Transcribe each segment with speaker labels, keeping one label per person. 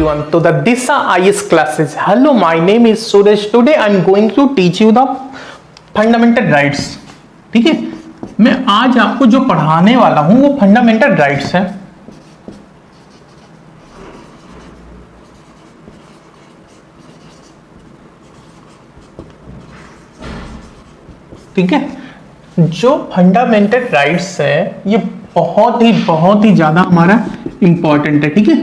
Speaker 1: everyone to the Disha IS classes. Hello, my name is Suresh. Today I am going to teach you the fundamental rights. ठीक है, मैं आज आपको जो पढ़ाने वाला हूं वो फंडामेंटल राइट्स है. ठीक है, जो फंडामेंटल राइट्स है ये बहुत ही ज्यादा हमारा इंपॉर्टेंट है. ठीक है,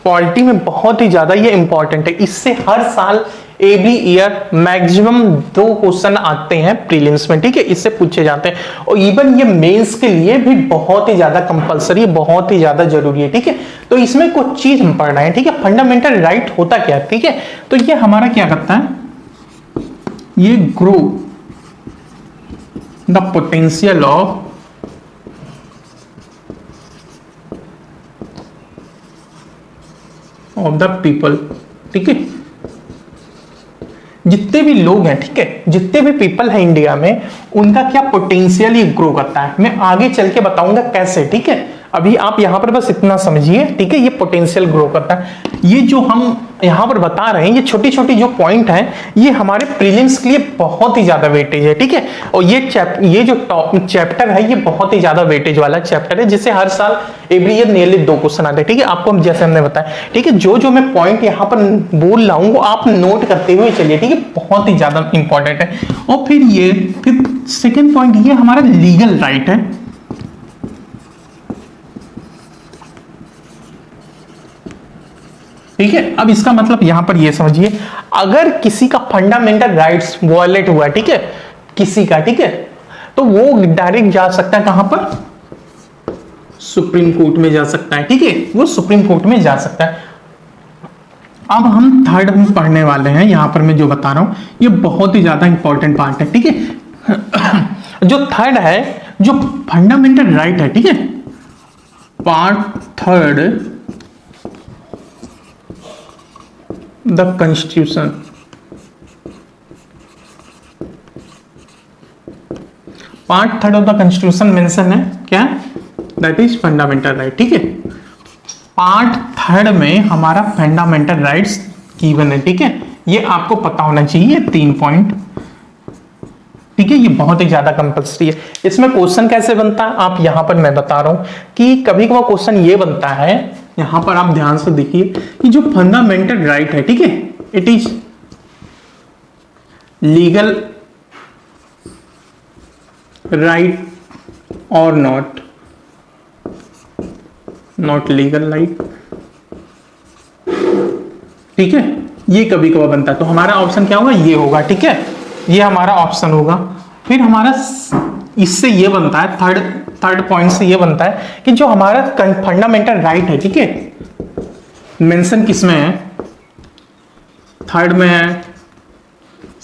Speaker 1: पॉलिटी में बहुत ही ज्यादा ये इंपॉर्टेंट है. इससे हर साल एवरी ईयर मैक्सिमम 2 क्वेश्चन आते हैं प्रीलिम्स में. ठीक है, इससे पूछे जाते हैं और इवन ये मेंस के लिए भी बहुत ही ज्यादा कंपलसरी, बहुत ही ज्यादा जरूरी है. ठीक है, तो इसमें कुछ चीज हम पढ़ रहे हैं. ठीक है, फंडामेंटल राइट होता क्या है. ठीक है, तो ये हमारा क्या करता है, ये grow the potential of the people. ठीक है, जितने भी लोग हैं, ठीक है, जितने भी पीपल हैं इंडिया में, उनका क्या पोटेंशियल ये ग्रो करता है. मैं आगे चल के बताऊंगा कैसे. ठीक है, अभी आप यहां पर बस इतना समझिए. ठीक है, ये पोटेंशियल ग्रो करता है. ये जो हम यहां पर बता रहे हैं, ये छोटी छोटी जो पॉइंट हैं, ये हमारे प्रीलिम्स के लिए बहुत ही ज्यादा वेटेज है. ठीक है, और ये जो टॉप चैप्टर है, ये बहुत ही ज्यादा वेटेज वाला चैप्टर है, जिससे हर साल एवरी ईयर नियरली 2 क्वेश्चन आते हैं. ठीक है, आपको हम जैसे हमने बताया. ठीक है, जो मैं पॉइंट यहाँ पर बोल रहा हूँ वो आप नोट करते हुए चलिए. ठीक है, बहुत ही ज्यादा इंपॉर्टेंट है. और फिर सेकेंड पॉइंट, ये हमारा लीगल राइट है. ठीक है, अब इसका मतलब यहां पर ये समझिए, अगर किसी का फंडामेंटल राइट्स वॉयलेट हुआ, ठीक है, किसी का, ठीक है, तो वो डायरेक्ट जा सकता है कहां पर, सुप्रीम कोर्ट में जा सकता है. ठीक है, वो सुप्रीम कोर्ट में जा सकता है. अब हम थर्ड हम पढ़ने वाले हैं. यहां पर मैं जो बता रहा हूं ये बहुत ही ज्यादा इंपॉर्टेंट पार्ट है. ठीक है, जो थर्ड है, जो फंडामेंटल राइट है, ठीक है, part third the constitution. Part third of the constitution mention है क्या, दैट इज फंडामेंटल राइट. ठीक है, पार्ट थर्ड में हमारा फंडामेंटल राइट्स गिवन है. ठीक है, ये आपको पता होना चाहिए 3 पॉइंट. ठीक है, ये बहुत ही ज्यादा कंपल्सरी है. इसमें क्वेश्चन कैसे बनता है, आप यहां पर मैं बता रहा हूं कि कभी कभार क्वेश्चन ये बनता है, यहां पर आप ध्यान से देखिए कि जो फंडामेंटल राइट है, ठीक है, इट इज लीगल राइट और नॉट लीगल राइट. ठीक है, ये कभी कभार बनता है. तो हमारा ऑप्शन क्या होगा, ये होगा. ठीक है, ये हमारा ऑप्शन होगा. फिर हमारा इससे ये बनता है, थर्ड पॉइंट से ये बनता है कि जो हमारा फंडामेंटल राइट है, ठीक है, मेंशन किस में है, थर्ड में है,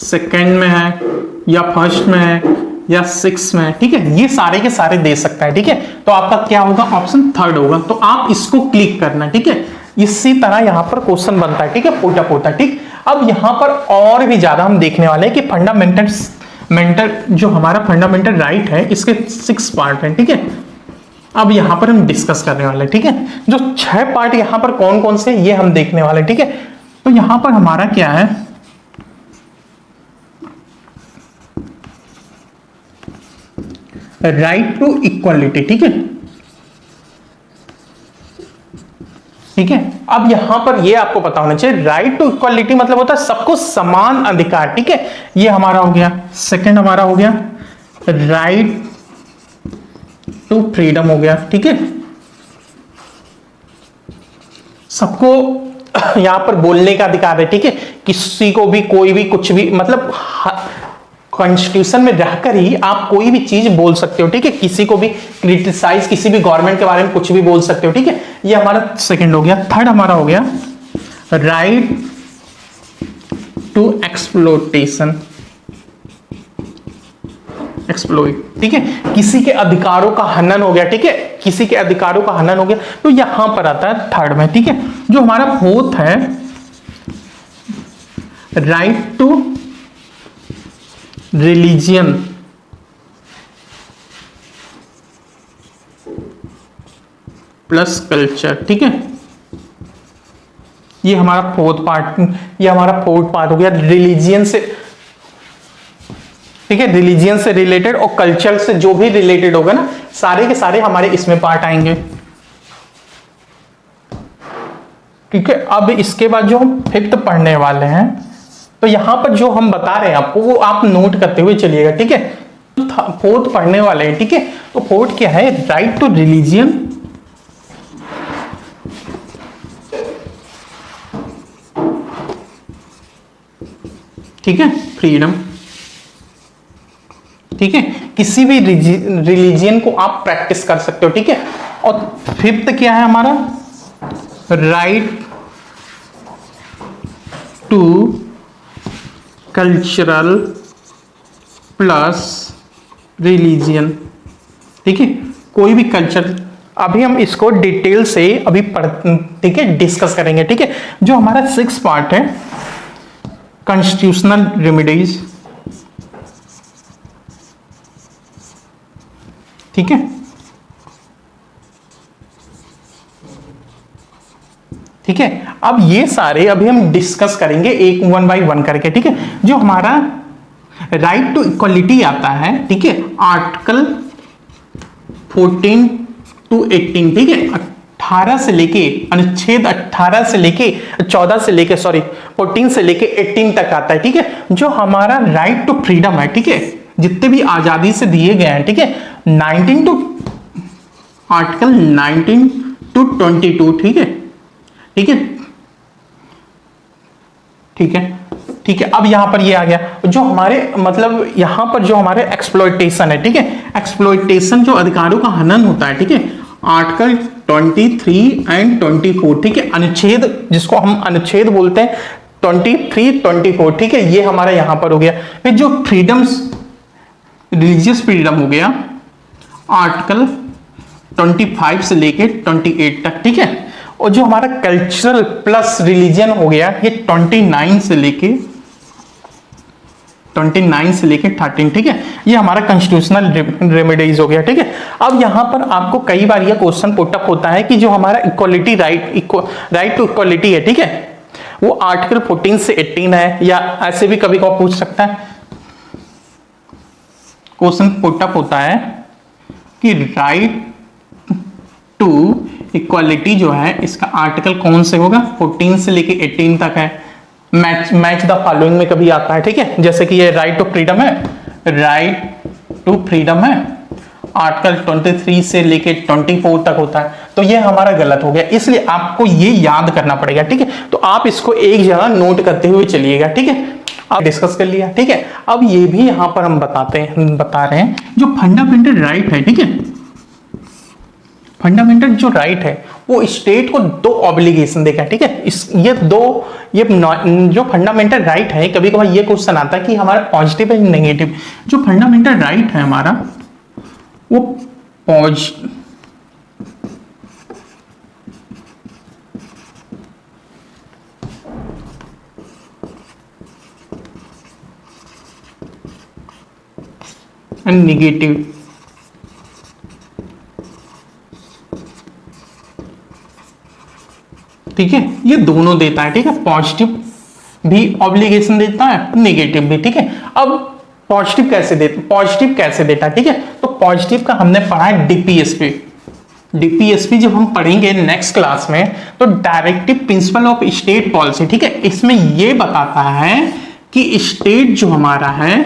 Speaker 1: सेकंड में है, या फर्स्ट में है, या 6 में है. ठीक है, ये सारे के सारे दे सकता है. ठीक है, तो आपका क्या होगा, ऑप्शन थर्ड होगा. तो आप इसको क्लिक करना. ठीक है, इसी तरह यहां पर क्वेश्चन बनता है. ठीक है, पोटा. ठीक, अब यहां पर और भी ज्यादा हम देखने वाले हैं कि फंडामेंटल जो हमारा फंडामेंटल राइट है, इसके 6 पार्ट हैं. ठीक है, अब यहां पर हम डिस्कस करने वाले हैं. ठीक है, जो 6 पार्ट यहां पर कौन कौन से, ये हम देखने वाले हैं. ठीक है, तो यहां पर हमारा क्या है, राइट टू इक्वालिटी. ठीक है, ठीक है, अब यहां पर ये आपको पता होना चाहिए, राइट टू इक्वालिटी मतलब होता है सबको समान अधिकार. ठीक है, ये हमारा हो गया. सेकंड हमारा हो गया राइट टू फ्रीडम हो गया. ठीक है, सबको यहां पर बोलने का अधिकार है. ठीक है, किसी को भी कोई भी कुछ भी, मतलब कॉन्स्टिट्यूशन में रहकर ही आप कोई भी चीज बोल सकते हो. ठीक है, किसी को भी क्रिटिसाइज, किसी भी गवर्नमेंट के बारे में कुछ भी बोल सकते हो. ठीक है, ये हमारा सेकंड हो गया. थर्ड हमारा हो गया राइट टू एक्सप्लोइटेशन. ठीक है, किसी के अधिकारों का हनन हो गया. ठीक है, किसी के अधिकारों का हनन हो गया, तो यहां पर आता है थर्ड में. ठीक है, जो हमारा फोर्थ है right to religion. Plus culture. ठीक है, ये हमारा फोर्थ पार्ट, ये हमारा फोर्थ पार्ट हो गया रिलीजियन से, ठीक है, रिलीजियन से रिलेटेड और कल्चर से जो भी रिलेटेड होगा ना, सारे के सारे हमारे इसमें पार्ट आएंगे। ठीक है, अब इसके बाद जो हम फिफ्थ पढ़ने वाले हैं, तो यहां पर जो हम बता रहे हैं आपको वो आप नोट करते हुए चलिएगा। ठीक है, फोर्थ पढ़ने वाले हैं। ठीक है, तो फोर्थ क्या है, राइट टू रिलीजियन, ठीक है, फ्रीडम। ठीक है, किसी भी रिलीजियन को आप प्रैक्टिस कर सकते हो। ठीक है, और फिफ्थ क्या है हमारा, right to cultural plus religion. ठीक है, कोई भी कल्चर, अभी हम इसको डिटेल से अभी ठीक है डिस्कस करेंगे। ठीक है, जो हमारा सिक्स पार्ट है, कॉन्स्टिट्यूशनल रेमेडीज। ठीक है, ठीक है, अब ये सारे अभी हम डिस्कस करेंगे एक वन बाय वन करके। ठीक है, जो हमारा राइट टू इक्वलिटी आता है, ठीक है, आर्टिकल 14 to 18। ठीक है, 18 से लेके, अनुच्छेद 18 से लेके 14 से लेके 14 से लेके 18 तक आता है। ठीक है, जो हमारा राइट टू फ्रीडम है, ठीक है, जितने भी आजादी से दिए गए हैं, ठीक है, 19 टू आर्टिकल 19 to 22। ठीक है, ठीक है, ठीक है, ठीक है। अब यहां पर ये आ गया जो हमारे मतलब यहां पर जो हमारे एक्सप्लॉयटेशन है। ठीक है, एक्सप्लॉयटेशन जो अधिकारों का हनन होता है। ठीक है, आर्टिकल 23 एंड 24। ठीक है, अनुच्छेद जिसको हम अनुच्छेद बोलते हैं 23, 24। ठीक है, ये हमारा यहां पर हो गया। फिर जो फ्रीडम्स, रिलीजियस फ्रीडम हो गया आर्टिकल 25 से लेके 28 तक। ठीक है, और जो हमारा कल्चरल प्लस रिलीजन हो गया ये 29 से लेके 13। ठीक है, ये हमारा कॉन्स्टिट्यूशनल रेमेडीज हो गया। ठीक है, अब यहां पर आपको कई बार ये क्वेश्चन पुटअप होता है कि जो हमारा इक्वलिटी राइट टू इक्वलिटी है, ठीक है, वो आर्टिकल 14 से 18 है, या ऐसे भी कभी कभी पूछ सकता है, क्वेश्चन पुटअप होता है कि राइट टू इक्वालिटी जो है इसका आर्टिकल कौन से होगा, 14 से लेके 18 तक है। मैच द फॉलोइंग में कभी आता है। ठीक है, जैसे कि ये राइट टू फ्रीडम है, राइट टू फ्रीडम है, आर्टिकल 23 से लेके 24 तक होता है, तो ये हमारा गलत हो गया, इसलिए आपको ये याद करना पड़ेगा। ठीक है, तो आप इसको एक जगह नोट करते हुए चलिएगा। ठीक है, आप डिस्कस कर लिया। ठीक है, अब ये भी यहां पर हम बता रहे हैं जो फंडामेंटल राइट है। ठीक है, फंडामेंटल जो राइट है वो स्टेट को दो ऑब्लिगेशन देगा। ठीक है, ये जो फंडामेंटल राइट है, कभी कभार ये क्वेश्चन आता है कि हमारा पॉजिटिव है नेगेटिव। जो फंडामेंटल राइट है हमारा वो पॉजिटिव, एंड नेगेटिव। ठीक है, ये दोनों देता है। ठीक है, पॉजिटिव भी ऑब्लिगेशन देता है, नेगेटिव भी। ठीक है, अब पॉजिटिव कैसे देता है। ठीक है, तो पॉजिटिव का हमने पढ़ा है डीपीएसपी जब हम पढ़ेंगे नेक्स्ट क्लास में, तो directive principle of state policy. ठीक है, इसमें ये बताता है कि स्टेट जो हमारा है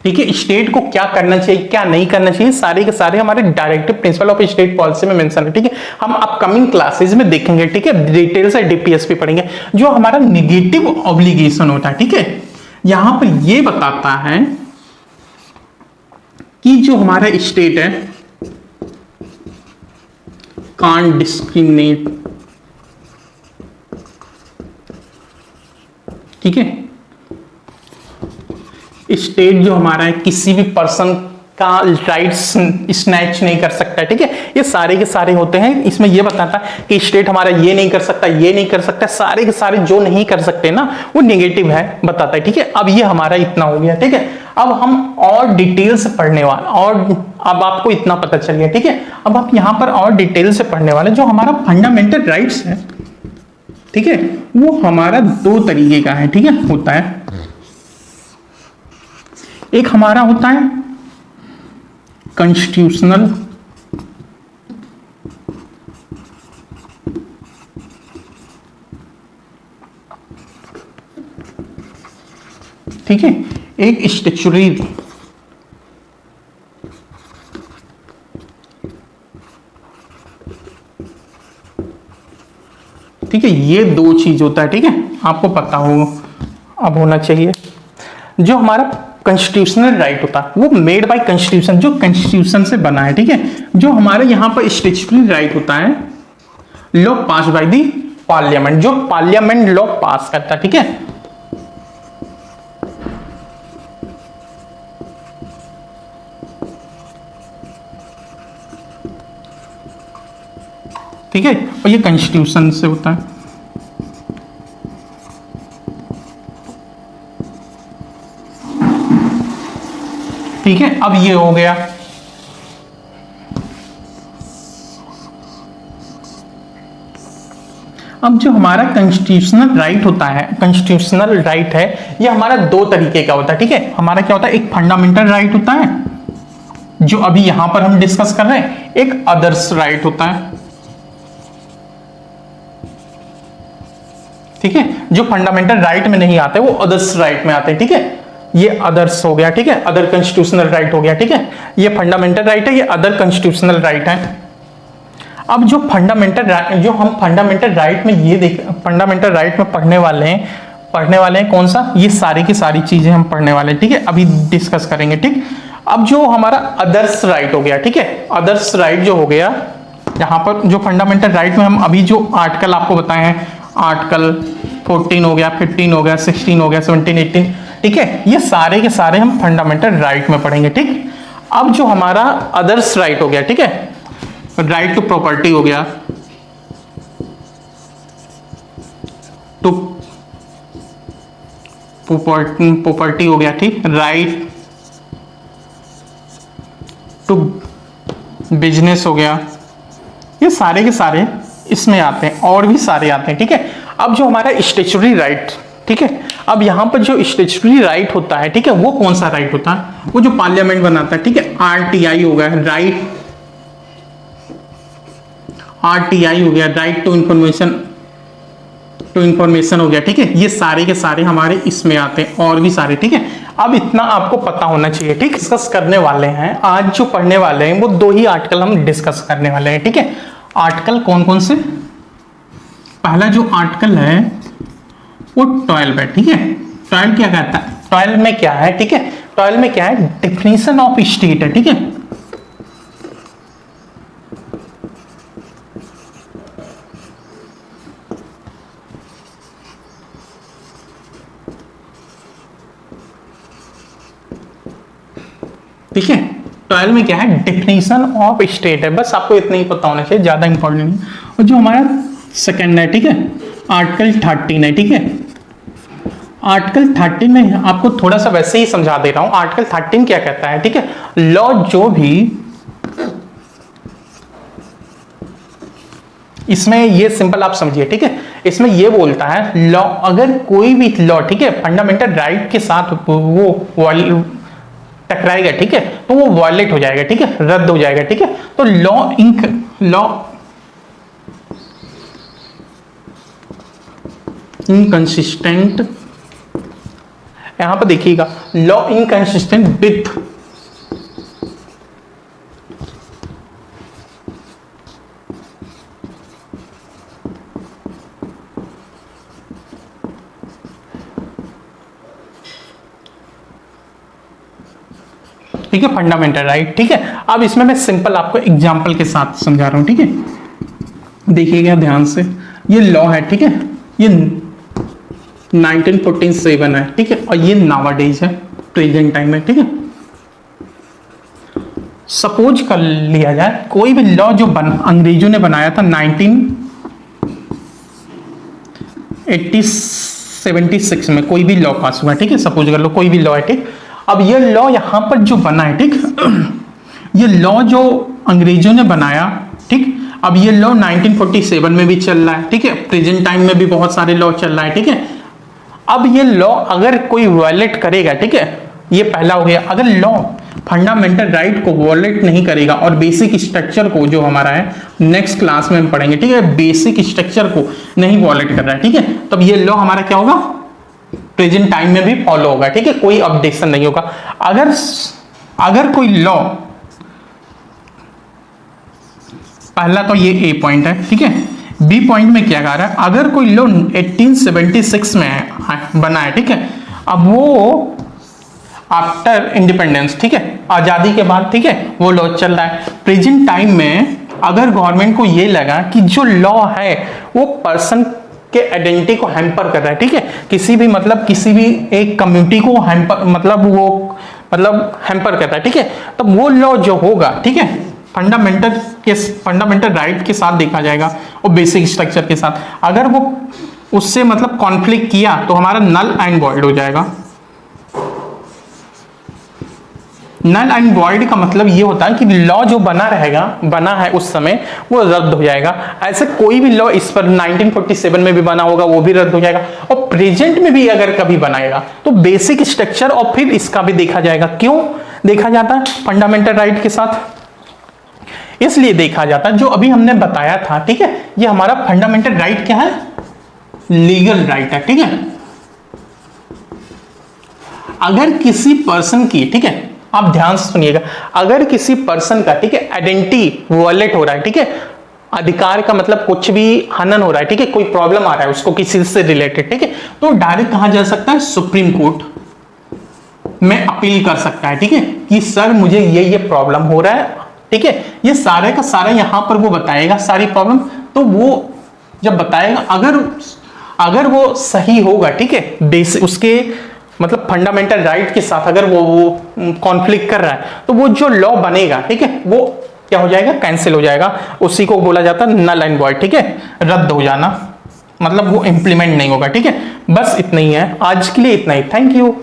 Speaker 1: ठीक है, स्टेट को क्या करना चाहिए क्या नहीं करना चाहिए, सारे के सारे हमारे directive principle of state policy में मेंशन है। ठीक है, हम अपकमिंग क्लासेस में देखेंगे। ठीक है, डिटेल से डीपीएसपी पढ़ेंगे। जो हमारा नेगेटिव ऑब्लिगेशन होता है, ठीक है, यहां पर ये बताता है कि जो हमारा स्टेट है कांट डिस्क्रिमिनेट। ठीक है, स्टेट जो हमारा है किसी भी पर्सन का राइट्स स्नैच नहीं कर सकता। सकता है, ठीक है। ये सारे के सारे होते हैं, इसमें ये बताता है कि स्टेट हमारा ये नहीं कर सकता, ये नहीं कर सकता, सारे के सारे जो नहीं कर सकते ना वो नेगेटिव है बताता है, ठीक है। अब ये हमारा इतना हो गया, ठीक है। अब हम और डिटेल से पढ़ने वाले, और अब आपको इतना पता चल गया, ठीक है। अब आप यहां पर और डिटेल से पढ़ने वाले, जो हमारा फंडामेंटल राइट्स है, ठीक है, वो हमारा दो तरीके का है, ठीक है, होता है। एक हमारा होता है कॉन्स्टिट्यूशनल, ठीक है, एक स्टैट्यूटरी, ठीक है। ये दो चीज होता है, ठीक है, आपको पता हो अब होना चाहिए। जो हमारा कॉन्स्टिट्यूशनल राइट होता है वो मेड बाय कॉन्स्टिट्यूशन, जो कॉन्स्टिट्यूशन से बना है, ठीक है। जो हमारे यहां पर स्टैट्यूटरी राइट होता है law pass by the parliament, जो पार्लियामेंट लॉ पास करता है, ठीक है। ठीक है, और ये कॉन्स्टिट्यूशन से होता है। ठीक है, अब ये हो गया। अब जो हमारा कॉन्स्टिट्यूशनल राइट होता है, कॉन्स्टिट्यूशनल राइट है, ये हमारा दो तरीके का होता है, ठीक है। हमारा क्या होता है, एक फंडामेंटल राइट होता है जो अभी यहां पर हम डिस्कस कर रहे हैं, एक अदर्स राइट होता है, ठीक है। जो फंडामेंटल राइट में नहीं आते वो अदर्स राइट में आते हैं, ठीक है। ये अदर्स हो गया, ठीक है, अदर कॉन्स्टिट्यूशनल राइट हो गया, ठीक है। ये फंडामेंटल राइट है, ये अदर कॉन्स्टिट्यूशनल राइट है। अब जो फंडामेंटल, जो हम फंडामेंटल राइट में ये देख, फंडामेंटल राइट में पढ़ने वाले हैं कौन सा, ये सारी की सारी चीजें हम पढ़ने वाले हैं, ठीक है, अभी डिस्कस करेंगे, ठीक। अब जो हमारा अदर्स राइट हो गया, ठीक है, अदर्स राइट जो हो गया, यहाँ पर जो फंडामेंटल राइट में हम अभी जो आर्टिकल आपको बताए हैं, आर्टिकल 14 हो गया, 15 हो गया, 16 हो गया, 17, 18, ठीक है, ये सारे के सारे हम फंडामेंटल राइट में पढ़ेंगे, ठीक। अब जो हमारा अदर्स राइट हो गया, ठीक है, राइट टू प्रॉपर्टी हो गया, टू प्रॉपर्टी हो गया, ठीक, राइट टू बिजनेस हो गया, ये सारे के सारे इसमें आते हैं, और भी सारे आते हैं, ठीक है। अब जो हमारा स्टैट्यूटरी राइट, ठीक है, अब यहां पर जो स्टैट्यूटरी राइट होता है, ठीक है, वो कौन सा राइट होता है, वो जो पार्लियामेंट बनाता है, ठीक है, आरटीआई हो गया, राइट, आरटीआई हो गया, राइट टू इंफॉर्मेशन हो गया, ठीक है। ये सारे के सारे हमारे इसमें आते हैं, और भी सारे, ठीक है। अब इतना आपको पता होना चाहिए, ठीक। डिस्कस करने वाले हैं आज, जो पढ़ने वाले हैं वो दो ही आर्टिकल हम डिस्कस करने वाले हैं, ठीक है। आर्टिकल कौन कौन से, पहला जो आर्टिकल है वो 12 है, ठीक है। 12 क्या कहता है, 12 में क्या है, ठीक है, 12 में क्या है, डेफिनेशन ऑफ स्टेट है, ठीक है। ठीक है, 12 में क्या है, डेफिनेशन ऑफ स्टेट है, बस आपको इतना ही पता होना चाहिए, ज्यादा इंपॉर्टेंट नहीं। और जो हमारा सेकंड है, ठीक है, आर्टिकल 13 है, ठीक है। आर्टिकल 13 में आपको थोड़ा सा वैसे ही समझा दे रहा हूं, आर्टिकल 13 क्या कहता है, ठीक है, लॉ जो भी, इसमें ये सिंपल आप समझिए, ठीक है, इसमें ये बोलता है लॉ, अगर कोई भी लॉ, ठीक है, फंडामेंटल राइट के साथ वो टकराएगा, ठीक है, तो वो वायलेट हो जाएगा, ठीक है, रद्द हो जाएगा, ठीक है। तो लॉ इनकंसिस्टेंट, यहां पर देखिएगा, लॉ इनकंसिस्टेंट विथ ठीक है, फंडामेंटल राइट, ठीक है। अब इसमें मैं सिंपल आपको एग्जांपल के साथ समझा रहा हूं, ठीक है। देखिएगा ध्यान से, ये लॉ है, ठीक है, ये 1947 है, ठीक है, और ये नावाडेज है, प्रेजेंट टाइम है, ठीक है। सपोज कर लिया जाए कोई भी लॉ जो अंग्रेजों ने बनाया था 1976 में, कोई भी लॉ पास हुआ, ठीक है, सपोज कर लो कोई भी लॉ है, ठीक। अब ये लॉ यहां पर जो बना है, ठीक, ये लॉ जो अंग्रेजों ने बनाया, ठीक, अब ये लॉ 1947 में भी चल रहा है, ठीक है, प्रेजेंट टाइम में भी बहुत सारे लॉ चल रहा है, ठीक है। अब ये लॉ अगर कोई वायलेट करेगा, ठीक है, ये पहला हो गया। अगर लॉ फंडामेंटल राइट को वायलेट नहीं करेगा और बेसिक स्ट्रक्चर को, जो हमारा है नेक्स्ट क्लास में हम पढ़ेंगे, ठीक है, बेसिक स्ट्रक्चर को नहीं वायलेट कर रहा है, ठीक है, तब ये लॉ हमारा क्या होगा, प्रेजेंट टाइम में भी फॉलो होगा, ठीक है, कोई अपडेशन नहीं होगा। अगर कोई लॉ, पहला तो ये ए पॉइंट है, ठीक है, बी पॉइंट में क्या कह रहा है, अगर कोई लॉ 1876 में बना है, ठीक है, अब वो आफ्टर इंडिपेंडेंस, ठीक है, आजादी के बाद, ठीक है, वो लॉ चल रहा है। प्रेजेंट टाइम में अगर गवर्नमेंट को ये लगा कि जो लॉ है वो पर्सन के आइडेंटिटी को हैम्पर कर रहा है, ठीक है, किसी भी एक कम्युनिटी को हैम्पर करता है, ठीक है, तब वो लॉ जो होगा, ठीक है, फंडामेंटल राइट के साथ देखा जाएगा और बेसिक स्ट्रक्चर के साथ। अगर वो उससे कॉन्फ्लिक्ट किया तो हमारा नल एंड वॉइड हो जाएगा। नल एंड वॉइड का मतलब ये होता है कि लॉ जो बना है उस समय वो रद्द हो जाएगा। ऐसे कोई भी लॉ इस पर 1947 में भी बना होगा वो भी रद्द हो जाएगा, और प्रेजेंट में भी अगर कभी बनाएगा तो बेसिक स्ट्रक्चर और फिर इसका भी देखा जाएगा। क्यों देखा जाता है फंडामेंटल राइट के साथ? इसलिए देखा जाता है जो अभी हमने बताया था, ठीक है, ये हमारा फंडामेंटल राइट क्या है, लीगल राइट है, ठीक है। अगर किसी पर्सन की, ठीक है, आप ध्यान से सुनिएगा, अगर किसी पर्सन का, ठीक है, आइडेंटिटी वॉयलेट हो रहा है, ठीक है, अधिकार का मतलब कुछ भी हनन हो रहा है, ठीक है, कोई प्रॉब्लम आ रहा है उसको किसी से रिलेटेड, ठीक है, तो डायरेक्ट कहां जा सकता है, सुप्रीम कोर्ट में अपील कर सकता है, ठीक है, कि सर मुझे ये प्रॉब्लम हो रहा है, ठीक है, ये सारे का सारा यहां पर वो बताएगा सारी प्रॉब्लम। तो वो जब बताएगा, अगर वो सही होगा, ठीक है, उसके फंडामेंटल राइट के साथ अगर वो कॉन्फ्लिक्ट कर रहा है, तो वो जो लॉ बनेगा, ठीक है, वो क्या हो जाएगा, कैंसिल हो जाएगा। उसी को बोला जाता है नल एंड वॉइड, ठीक है, रद्द हो जाना, वो इंप्लीमेंट नहीं होगा, ठीक है। बस इतना ही है आज के लिए, इतना ही। Thank you.